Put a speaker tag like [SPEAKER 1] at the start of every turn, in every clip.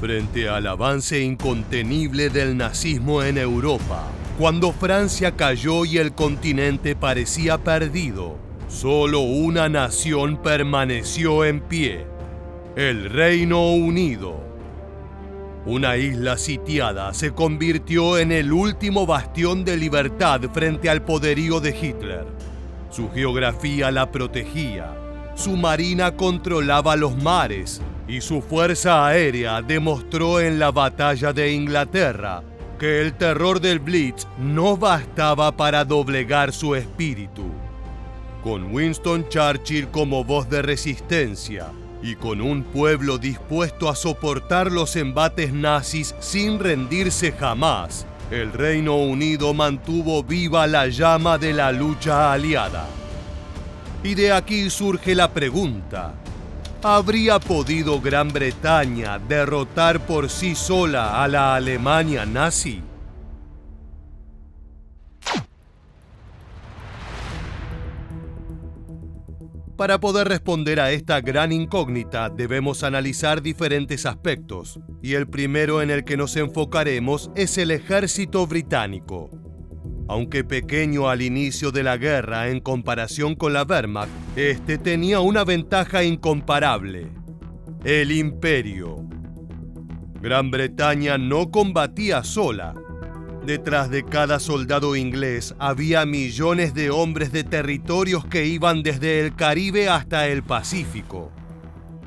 [SPEAKER 1] Frente al avance incontenible del nazismo en Europa, cuando Francia cayó y el continente parecía perdido, solo una nación permaneció en pie: el Reino Unido. Una isla sitiada se convirtió en el último bastión de libertad frente al poderío de Hitler. Su geografía la protegía, su marina controlaba los mares y su fuerza aérea demostró en la batalla de Inglaterra que el terror del Blitz no bastaba para doblegar su espíritu. Con Winston Churchill como voz de resistencia y con un pueblo dispuesto a soportar los embates nazis sin rendirse jamás, el Reino Unido mantuvo viva la llama de la lucha aliada. Y de aquí surge la pregunta: ¿habría podido Gran Bretaña derrotar por sí sola a la Alemania nazi? Para poder responder a esta gran incógnita, debemos analizar diferentes aspectos, y el primero en el que nos enfocaremos es el ejército británico. Aunque pequeño al inicio de la guerra en comparación con la Wehrmacht, este tenía una ventaja incomparable: el imperio. Gran Bretaña no combatía sola. Detrás de cada soldado inglés había millones de hombres de territorios que iban desde el Caribe hasta el Pacífico.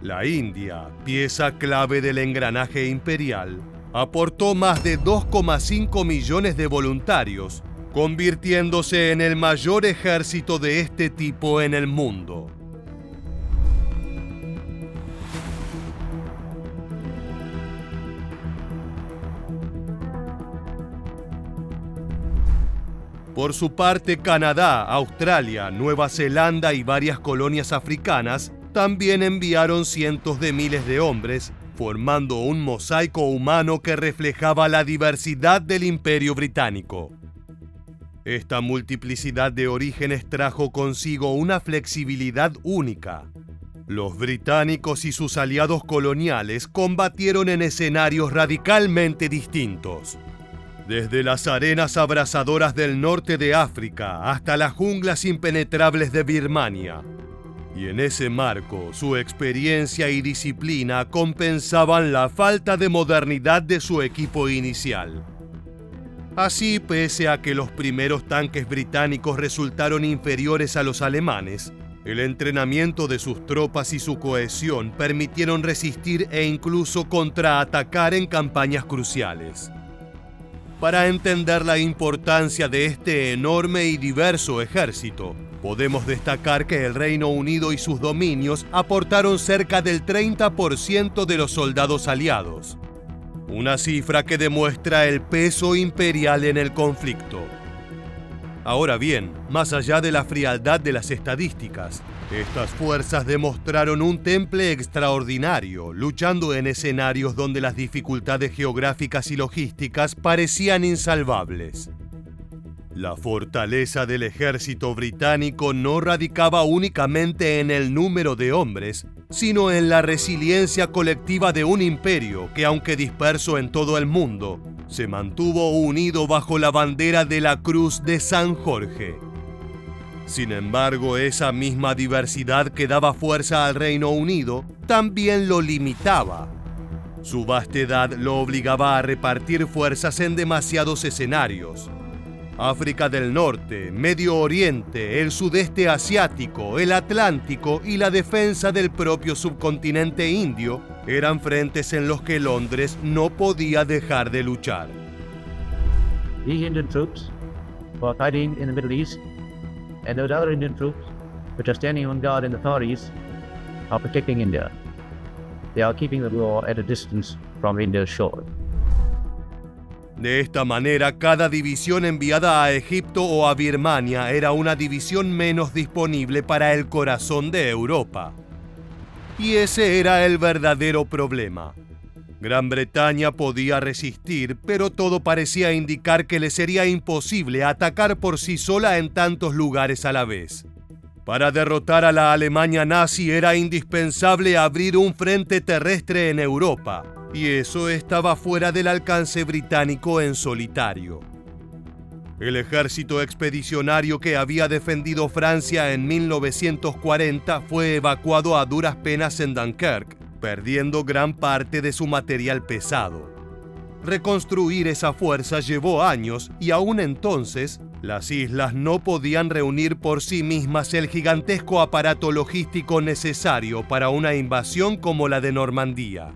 [SPEAKER 1] La India, pieza clave del engranaje imperial, aportó más de 2,5 millones de voluntarios, convirtiéndose en el mayor ejército de este tipo en el mundo. Por su parte, Canadá, Australia, Nueva Zelanda y varias colonias africanas también enviaron cientos de miles de hombres, formando un mosaico humano que reflejaba la diversidad del Imperio Británico. Esta multiplicidad de orígenes trajo consigo una flexibilidad única. Los británicos y sus aliados coloniales combatieron en escenarios radicalmente distintos. Desde las arenas abrasadoras del norte de África hasta las junglas impenetrables de Birmania. Y en ese marco, su experiencia y disciplina compensaban la falta de modernidad de su equipo inicial. Así, pese a que los primeros tanques británicos resultaron inferiores a los alemanes, el entrenamiento de sus tropas y su cohesión permitieron resistir e incluso contraatacar en campañas cruciales. Para entender la importancia de este enorme y diverso ejército, podemos destacar que el Reino Unido y sus dominios aportaron cerca del 30% de los soldados aliados, una cifra que demuestra el peso imperial en el conflicto. Ahora bien, más allá de la frialdad de las estadísticas, estas fuerzas demostraron un temple extraordinario, luchando en escenarios donde las dificultades geográficas y logísticas parecían insalvables. La fortaleza del ejército británico no radicaba únicamente en el número de hombres, sino en la resiliencia colectiva de un imperio que, aunque disperso en todo el mundo, se mantuvo unido bajo la bandera de la Cruz de San Jorge. Sin embargo, esa misma diversidad que daba fuerza al Reino Unido también lo limitaba. Su vastedad lo obligaba a repartir fuerzas en demasiados escenarios. África del Norte, Medio Oriente, el Sudeste Asiático, el Atlántico y la defensa del propio subcontinente indio eran frentes en los que Londres no podía dejar de luchar.
[SPEAKER 2] The Indian troops were fighting in the Middle East, and those other Indian troops which are standing on guard in the Far East are protecting India. They are keeping the war at a distance from India's shore.
[SPEAKER 1] De esta manera, cada división enviada a Egipto o a Birmania era una división menos disponible para el corazón de Europa. Y ese era el verdadero problema. Gran Bretaña podía resistir, pero todo parecía indicar que le sería imposible atacar por sí sola en tantos lugares a la vez. Para derrotar a la Alemania nazi era indispensable abrir un frente terrestre en Europa, y eso estaba fuera del alcance británico en solitario. El ejército expedicionario que había defendido Francia en 1940 fue evacuado a duras penas en Dunkerque, perdiendo gran parte de su material pesado. Reconstruir esa fuerza llevó años y aún entonces, las islas no podían reunir por sí mismas el gigantesco aparato logístico necesario para una invasión como la de Normandía.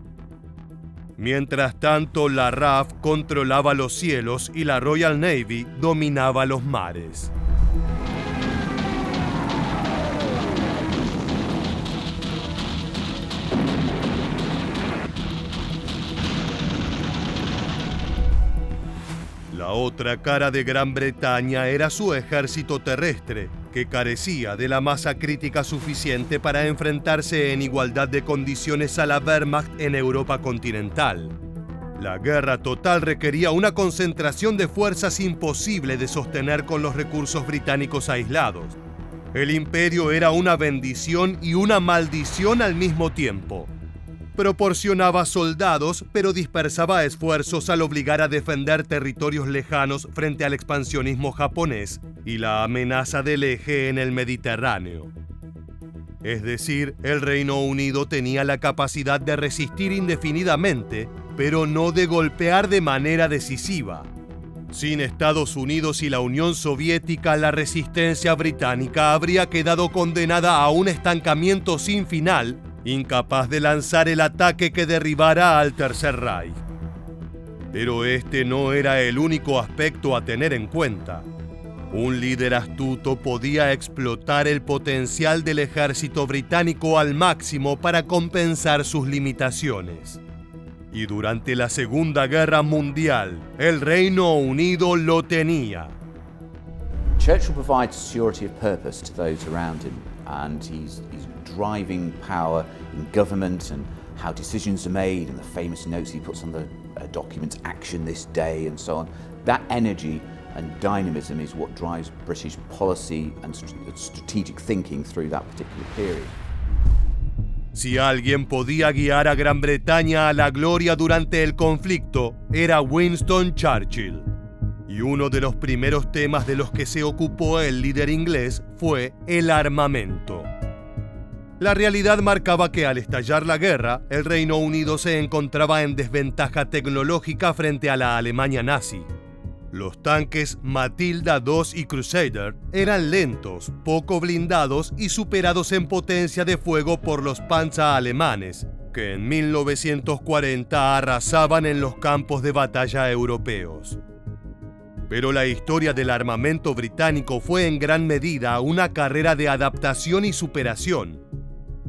[SPEAKER 1] Mientras tanto, la RAF controlaba los cielos y la Royal Navy dominaba los mares. La otra cara de Gran Bretaña era su ejército terrestre, que carecía de la masa crítica suficiente para enfrentarse en igualdad de condiciones a la Wehrmacht en Europa continental. La guerra total requería una concentración de fuerzas imposible de sostener con los recursos británicos aislados. El imperio era una bendición y una maldición al mismo tiempo. Proporcionaba soldados, pero dispersaba esfuerzos al obligar a defender territorios lejanos frente al expansionismo japonés y la amenaza del eje en el Mediterráneo. Es decir, el Reino Unido tenía la capacidad de resistir indefinidamente, pero no de golpear de manera decisiva. Sin Estados Unidos y la Unión Soviética, la resistencia británica habría quedado condenada a un estancamiento sin final, incapaz de lanzar el ataque que derribara al Tercer Reich. Pero este no era el único aspecto a tener en cuenta. Un líder astuto podía explotar el potencial del ejército británico al máximo para compensar sus limitaciones. Y durante la Segunda Guerra Mundial, el Reino Unido lo tenía.
[SPEAKER 3] Churchill provides security of purpose to those around him, and he's driving power in government and how decisions are made, and the famous notes he puts on the documents, action this day, and so on. That energy and dynamism is what drives British policy and strategic thinking through that particular period.
[SPEAKER 1] Si alguien podía guiar a Gran Bretaña a la gloria durante el conflicto, era Winston Churchill. Y uno de los primeros temas de los que se ocupó el líder inglés fue el armamento. La realidad marcaba que al estallar la guerra, el Reino Unido se encontraba en desventaja tecnológica frente a la Alemania nazi. Los tanques Matilda II y Crusader eran lentos, poco blindados y superados en potencia de fuego por los Panzer alemanes, que en 1940 arrasaban en los campos de batalla europeos. Pero la historia del armamento británico fue en gran medida una carrera de adaptación y superación.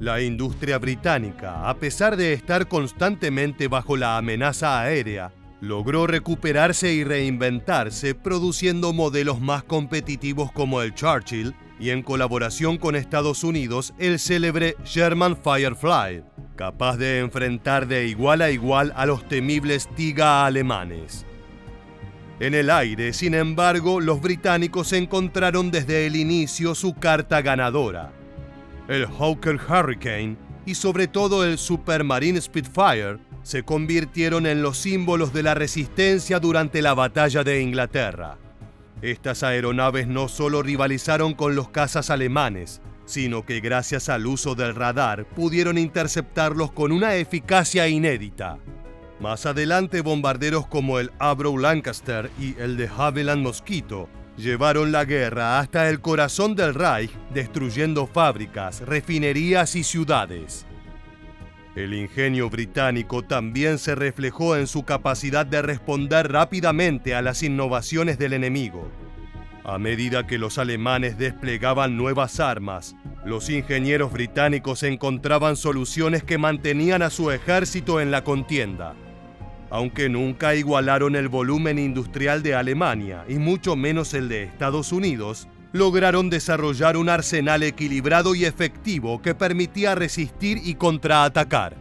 [SPEAKER 1] La industria británica, a pesar de estar constantemente bajo la amenaza aérea, logró recuperarse y reinventarse, produciendo modelos más competitivos como el Churchill y, en colaboración con Estados Unidos, el célebre Sherman Firefly, capaz de enfrentar de igual a igual a los temibles Tiga alemanes. En el aire, sin embargo, los británicos encontraron desde el inicio su carta ganadora. El Hawker Hurricane y sobre todo el Supermarine Spitfire se convirtieron en los símbolos de la resistencia durante la batalla de Inglaterra. Estas aeronaves no solo rivalizaron con los cazas alemanes, sino que gracias al uso del radar pudieron interceptarlos con una eficacia inédita. Más adelante, bombarderos como el Avro Lancaster y el de Havilland Mosquito llevaron la guerra hasta el corazón del Reich, destruyendo fábricas, refinerías y ciudades. El ingenio británico también se reflejó en su capacidad de responder rápidamente a las innovaciones del enemigo. A medida que los alemanes desplegaban nuevas armas, los ingenieros británicos encontraban soluciones que mantenían a su ejército en la contienda. Aunque nunca igualaron el volumen industrial de Alemania y mucho menos el de Estados Unidos, lograron desarrollar un arsenal equilibrado y efectivo que permitía resistir y contraatacar.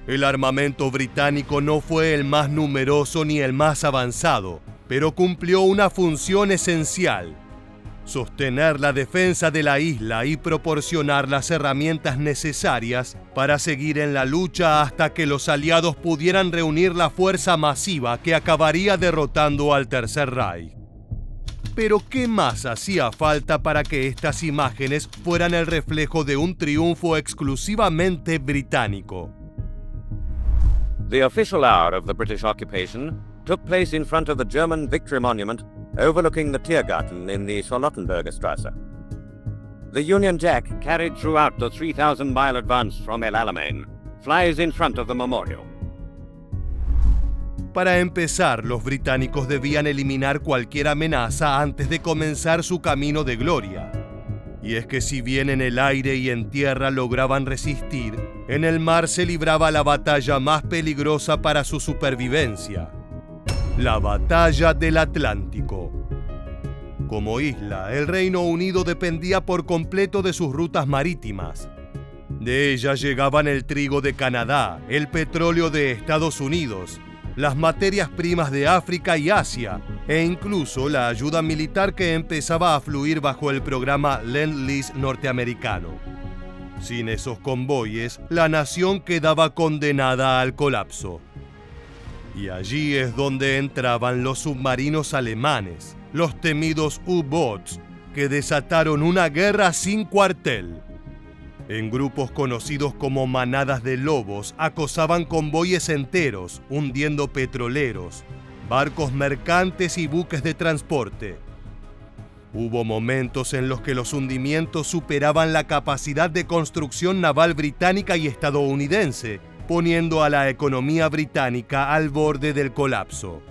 [SPEAKER 1] El armamento británico no fue el más numeroso ni el más avanzado, pero cumplió una función esencial. sostener la defensa de la isla y proporcionar las herramientas necesarias para seguir en la lucha hasta que los aliados pudieran reunir la fuerza masiva que acabaría derrotando al Tercer Reich. Pero ¿qué más hacía falta para que estas imágenes fueran el reflejo de un triunfo exclusivamente británico?
[SPEAKER 4] The official hour of the British occupation took place in front of the German Victory Monument overlooking the Tiergarten in the Charlottenburger Strasse. The Union Jack, carried throughout the 3,000-mile advance from El Alamein, flies in front of the memorial.
[SPEAKER 1] Para empezar, los británicos debían eliminar cualquier amenaza antes de comenzar su camino de gloria. Y es que si bien en el aire y en tierra lograban resistir, en el mar se libraba la batalla más peligrosa para su supervivencia: la batalla del Atlántico. Como isla, el Reino Unido dependía por completo de sus rutas marítimas. De ellas llegaban el trigo de Canadá, el petróleo de Estados Unidos, las materias primas de África y Asia, e incluso la ayuda militar que empezaba a fluir bajo el programa Lend-Lease norteamericano. Sin esos convoyes, la nación quedaba condenada al colapso. Y allí es donde entraban los submarinos alemanes, los temidos U-Boats, que desataron una guerra sin cuartel. En grupos conocidos como manadas de lobos, acosaban convoyes enteros, hundiendo petroleros, barcos mercantes y buques de transporte. Hubo momentos en los que los hundimientos superaban la capacidad de construcción naval británica y estadounidense, poniendo a la economía británica al borde del colapso.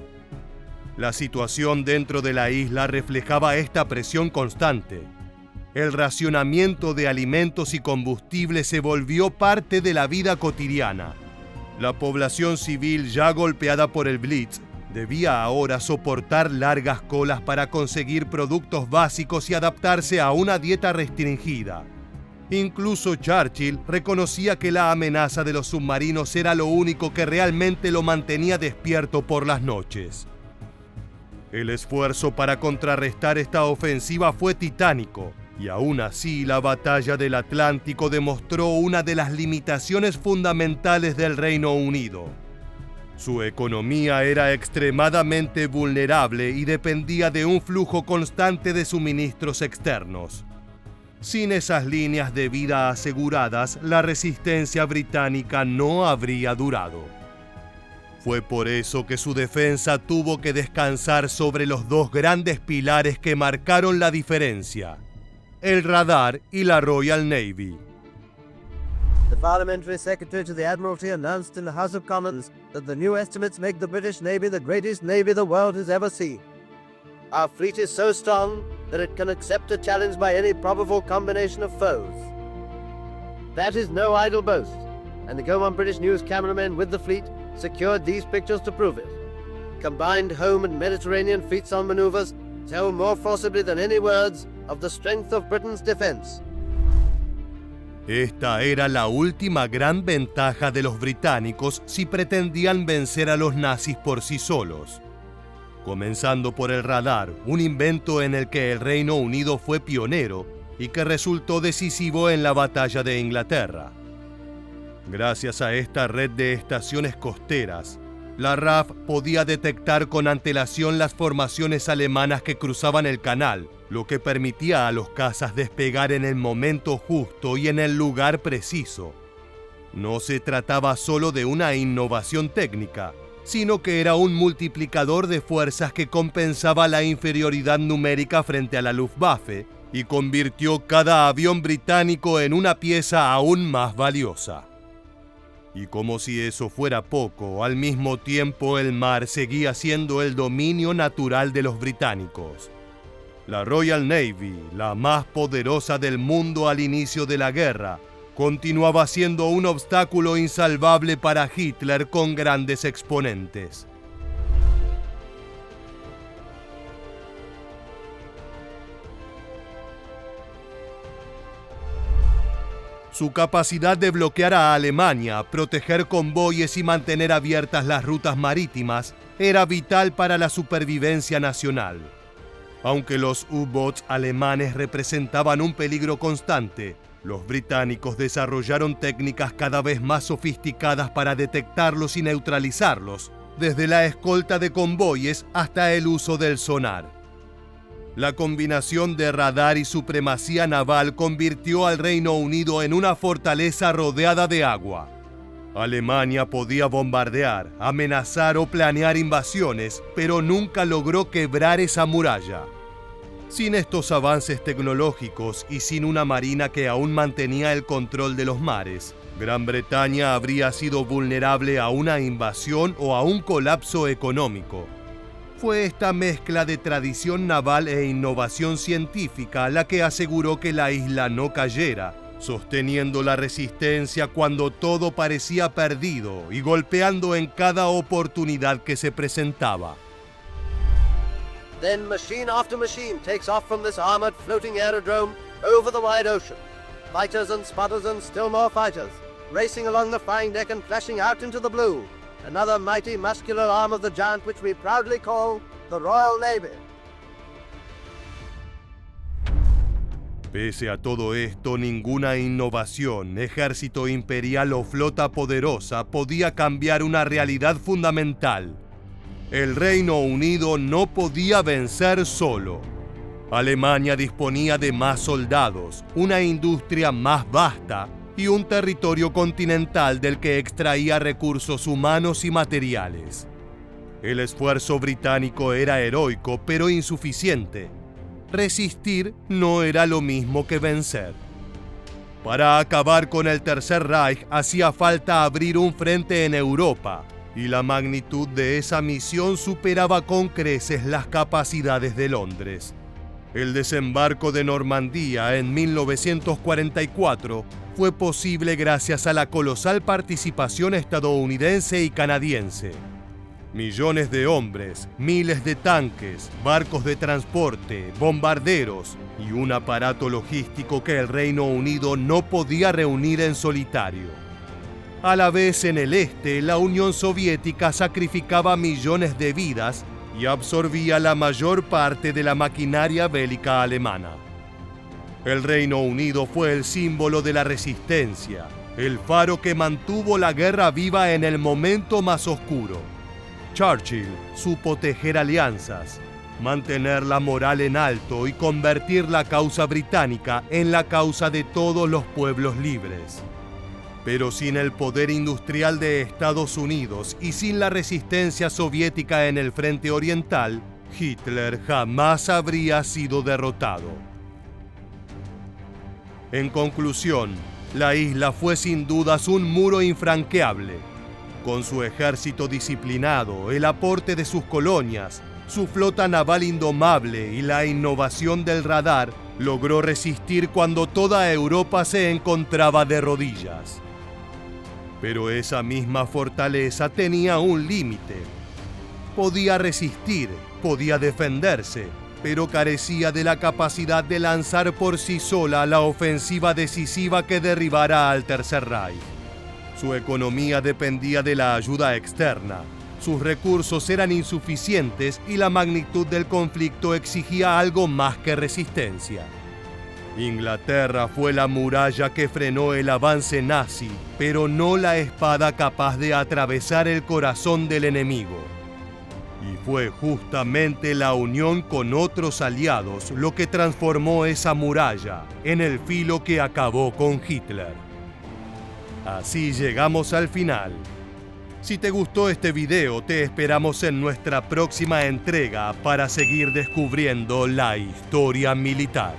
[SPEAKER 1] La situación dentro de la isla reflejaba esta presión constante. El racionamiento de alimentos y combustible se volvió parte de la vida cotidiana. La población civil, ya golpeada por el Blitz, debía ahora soportar largas colas para conseguir productos básicos y adaptarse a una dieta restringida. Incluso Churchill reconocía que la amenaza de los submarinos era lo único que realmente lo mantenía despierto por las noches. El esfuerzo para contrarrestar esta ofensiva fue titánico, y aún así la batalla del Atlántico demostró una de las limitaciones fundamentales del Reino Unido. Su economía era extremadamente vulnerable y dependía de un flujo constante de suministros externos. Sin esas líneas de vida aseguradas, la resistencia británica no habría durado. Fue por eso que su defensa tuvo que descansar sobre los dos grandes pilares que marcaron la diferencia: el radar y la Royal Navy.
[SPEAKER 5] The Parliamentary Secretary to the Admiralty announced in the House of Commons that the new estimates make the British Navy the greatest navy the world has ever seen. Our fleet is so strong that it can accept a challenge by any probable combination of foes. That is no idle boast, and the Gaumont British News cameramen with the fleet secured these pictures to prove it. Combined home and Mediterranean fleets on maneuvers tell more forcibly than any words of the strength of Britain's defense.
[SPEAKER 1] Esta era la última gran ventaja de los británicos si pretendían vencer a los nazis por sí solos. Comenzando por el radar, un invento en el que el Reino Unido fue pionero y que resultó decisivo en la batalla de Inglaterra. Gracias a esta red de estaciones costeras, la RAF podía detectar con antelación las formaciones alemanas que cruzaban el canal, lo que permitía a los cazas despegar en el momento justo y en el lugar preciso. No se trataba solo de una innovación técnica, sino que era un multiplicador de fuerzas que compensaba la inferioridad numérica frente a la Luftwaffe y convirtió cada avión británico en una pieza aún más valiosa. Y como si eso fuera poco, al mismo tiempo el mar seguía siendo el dominio natural de los británicos. La Royal Navy, la más poderosa del mundo al inicio de la guerra, continuaba siendo un obstáculo insalvable para Hitler con grandes exponentes. Su capacidad de bloquear a Alemania, proteger convoyes y mantener abiertas las rutas marítimas era vital para la supervivencia nacional. Aunque los U-boats alemanes representaban un peligro constante, los británicos desarrollaron técnicas cada vez más sofisticadas para detectarlos y neutralizarlos, desde la escolta de convoyes hasta el uso del sonar. La combinación de radar y supremacía naval convirtió al Reino Unido en una fortaleza rodeada de agua. Alemania podía bombardear, amenazar o planear invasiones, pero nunca logró quebrar esa muralla. Sin estos avances tecnológicos y sin una marina que aún mantenía el control de los mares, Gran Bretaña habría sido vulnerable a una invasión o a un colapso económico. Fue esta mezcla de tradición naval e innovación científica la que aseguró que la isla no cayera, sosteniendo la resistencia cuando todo parecía perdido y golpeando en cada oportunidad que se presentaba.
[SPEAKER 5] Then machine after machine takes off from this armored floating aerodrome over the wide ocean. Fighters and spotters and still more fighters, racing along the flying deck and flashing out into the blue. Another mighty muscular arm of the giant which we proudly call the Royal Navy.
[SPEAKER 1] Pese a todo esto, ninguna innovación, ejército imperial o flota poderosa podía cambiar una realidad fundamental. El Reino Unido no podía vencer solo. Alemania disponía de más soldados, una industria más vasta y un territorio continental del que extraía recursos humanos y materiales. El esfuerzo británico era heroico, pero insuficiente. Resistir no era lo mismo que vencer. Para acabar con el Tercer Reich hacía falta abrir un frente en Europa, y la magnitud de esa misión superaba con creces las capacidades de Londres. El desembarco de Normandía en 1944 fue posible gracias a la colosal participación estadounidense y canadiense. Millones de hombres, miles de tanques, barcos de transporte, bombarderos y un aparato logístico que el Reino Unido no podía reunir en solitario. A la vez, en el este, la Unión Soviética sacrificaba millones de vidas y absorbía la mayor parte de la maquinaria bélica alemana. El Reino Unido fue el símbolo de la resistencia, el faro que mantuvo la guerra viva en el momento más oscuro. Churchill supo tejer alianzas, mantener la moral en alto y convertir la causa británica en la causa de todos los pueblos libres. Pero sin el poder industrial de Estados Unidos y sin la resistencia soviética en el frente oriental, Hitler jamás habría sido derrotado. En conclusión, la isla fue sin dudas un muro infranqueable. Con su ejército disciplinado, el aporte de sus colonias, su flota naval indomable y la innovación del radar, logró resistir cuando toda Europa se encontraba de rodillas. Pero esa misma fortaleza tenía un límite. Podía resistir, podía defenderse, pero carecía de la capacidad de lanzar por sí sola la ofensiva decisiva que derribara al Tercer Reich. Su economía dependía de la ayuda externa, sus recursos eran insuficientes y la magnitud del conflicto exigía algo más que resistencia. Inglaterra fue la muralla que frenó el avance nazi, pero no la espada capaz de atravesar el corazón del enemigo. Y fue justamente la unión con otros aliados lo que transformó esa muralla en el filo que acabó con Hitler. Así llegamos al final. Si te gustó este video, te esperamos en nuestra próxima entrega para seguir descubriendo la historia militar.